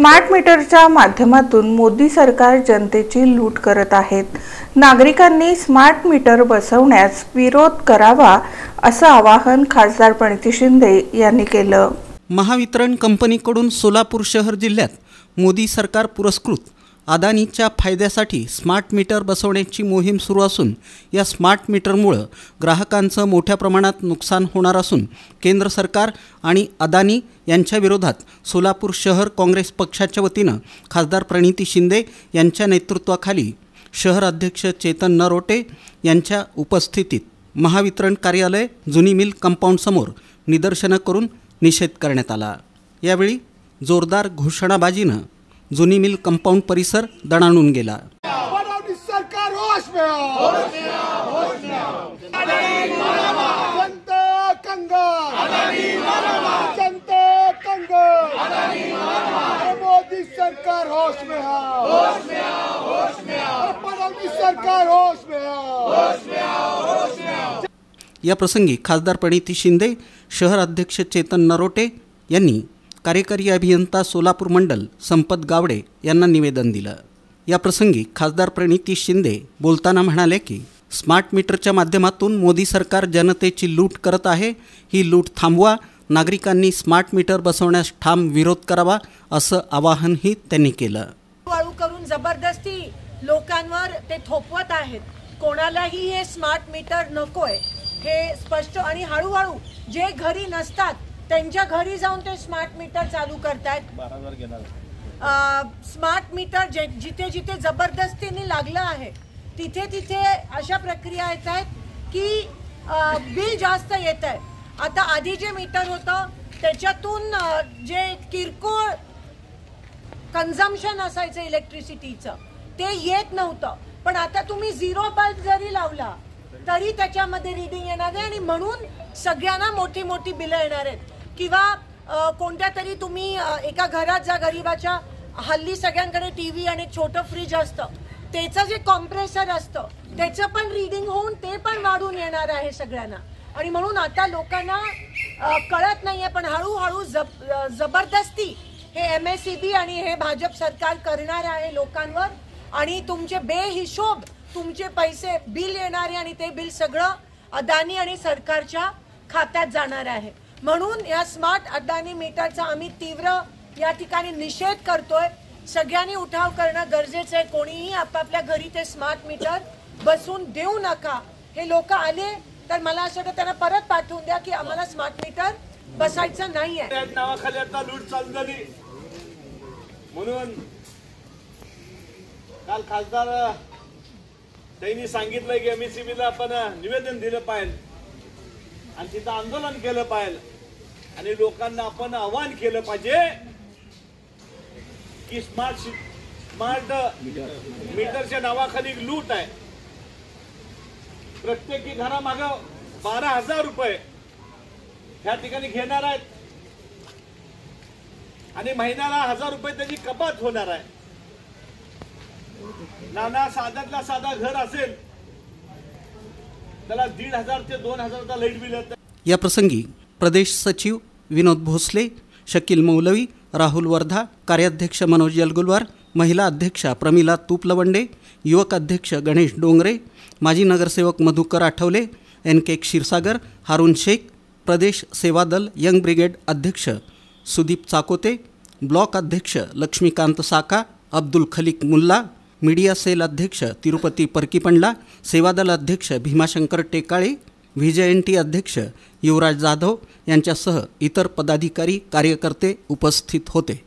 Smart मीटरच्या माध्यमातून मोदी सरकार जनतेची लूट करत आहेत. नागरिकांनी स्मार्ट मीटर बसवण्यास विरोध करावा असं आवाहन खासदार प्रणिती शिंदे यांनी केलं. महावितरण कंपनीकडून सोलापूर शहर जिल्ह्यात मोदी सरकार पुरस्कृत अदानीच्या फायद्यासाठी स्मार्ट मीटर बसवण्याची मोहीम सुरू असून या स्मार्ट मीटरमुळे ग्राहकांचं मोठ्या प्रमाणात नुकसान होणार असून केंद्र सरकार आणि अदानी यांच्या विरोधात सोलापूर शहर काँग्रेस पक्षाच्या वतीनं खासदार प्रणिती शिंदे यांच्या नेतृत्वाखाली शहर अध्यक्ष चेतन नरोटे यांच्या उपस्थितीत महावितरण कार्यालय जुनी मिल कंपाऊंडसमोर निदर्शनं करून निषेध करण्यात आला. यावेळी जोरदार घोषणाबाजीनं जुनी मिल कंपाऊंड परिसर दणाणून गेला. या प्रसंगी खासदार प्रणिती शिंदे, शहर अध्यक्ष चेतन नरोटे यांनी कार्यकारी अभियंता सोलापूर मंडल संपत गावडे यांना निवेदन दिलं. या प्रसंगी खासदार प्रणिती शिंदे बोलताना म्हणाले की स्मार्ट मीटरच्या माध्यमातून मोदी सरकार जनतेची लूट करत आहे. ही लूट थांबवा. नागरिकांनी स्मार्ट मीटर बसवण्यास ठाम विरोध करावा असं आवाहनही त्यांनी केलं. वाळू करून जबरदस्ती लोकांवर ते थोपवत आहेत. कोणालाही हे स्मार्ट मीटर नकोय हे स्पष्ट आणि हळूहळू जे घरी नसतात त्यांच्या घरी जाऊन ते स्मार्ट मीटर चालू करतायत. स्मार्ट मीटर जिथे जिथे जबरदस्तीने लागलं आहे तिथे तिथे अशा प्रक्रिया येत आहेत की बिल जास्त येत आहे. आता आधी जे मीटर होतं त्याच्यातून जे किरकोळ कन्झम्पशन असायचं इलेक्ट्रिसिटीचं ते येत नव्हतं. पण आता तुम्ही झिरो बल्ब जरी लावला तरी त्याच्यामध्ये रीडिंग येणार आहे आणि म्हणून सगळ्यांना मोठी मोठी बिलं येणार आहेत. किंवा कोणत्या तरी तुम्ही एका घरात जा, गरीबाच्या हल्ली सगळ्यांकडे टीव्ही आणि छोटं फ्रीज असतं, त्याचं जे कॉम्प्रेसर असतं त्याचं पण रीडिंग होऊन ते पण वाढून येणार आहे सगळ्यांना. आणि म्हणून आता लोकांना कळत नाहीये पण हळूहळू जबरदस्ती हे MSEB आणि हे भाजप सरकार करणार आहे लोकांवर आणि तुमचे बेहिशोब तुमचे पैसे बिल येणारे आणि ते बिल सगळं अदानी आणि सरकारच्या खात्यात जाणार आहे. म्हणून या स्मार्ट अदानी मीटरचा आम्ही तीव्र या ठिकाणी निषेध करतोय. सगळ्यांनी उठाव करणं गरजेचं आहे. कोणीही आपापल्या घरी ते स्मार्ट मीटर बसवून देऊ नका. हे लोक आले तर मला असं वाटतं त्यांना परत पाठवून द्या की आम्हाला स्मार्ट मीटर बसायचं नाहीये. नावाखाली आता लूट चालू झाली म्हणून काल खासदार त्यांनी सांगितलं की MSEBला आपण निवेदन दिलं पाहिजे आणि तिथं आंदोलन केलं पाहिजे आणि लोकांना आपण आवाहन केलं पाहिजे की स्मार्ट मीटरच्या नावाखाली लूट आहे. प्रत्येकी घरामागं 12,000 रुपये ह्या ठिकाणी घेणार आहेत आणि महिन्याला 1,000 रुपये त्याची कपात होणार आहे. नाना साध्यातला साधा घर असेल त्याला 1,500 ते 2,000 लाईट बिल येतं. या प्रसंगी प्रदेश सचिव विनोद भोसले, शकील मौलवी, राहुल वर्धा, कार्याध्यक्ष मनोज यलगुलवार, महिला अध्यक्षा प्रमिला तुपलवंडे, युवक अध्यक्ष गणेश डोंगरे, माजी नगरसेवक मधुकर आठवले, NK क्षीरसागर, हारून शेख, प्रदेश सेवा दल यंग ब्रिगेड अध्यक्ष सुदीप चाकोते, ब्लॉक अध्यक्ष लक्ष्मीकांत साका, अब्दुल खलीक मुल्ला, मीडिया सेल अध्यक्ष तिरुपती परकीपंडला, सेवादल अध्यक्ष भीमाशंकर टेकाळे, VJNT अध्यक्ष युवराज जाधव यांच्यासह इतर पदाधिकारी कार्यकर्ते उपस्थित होते.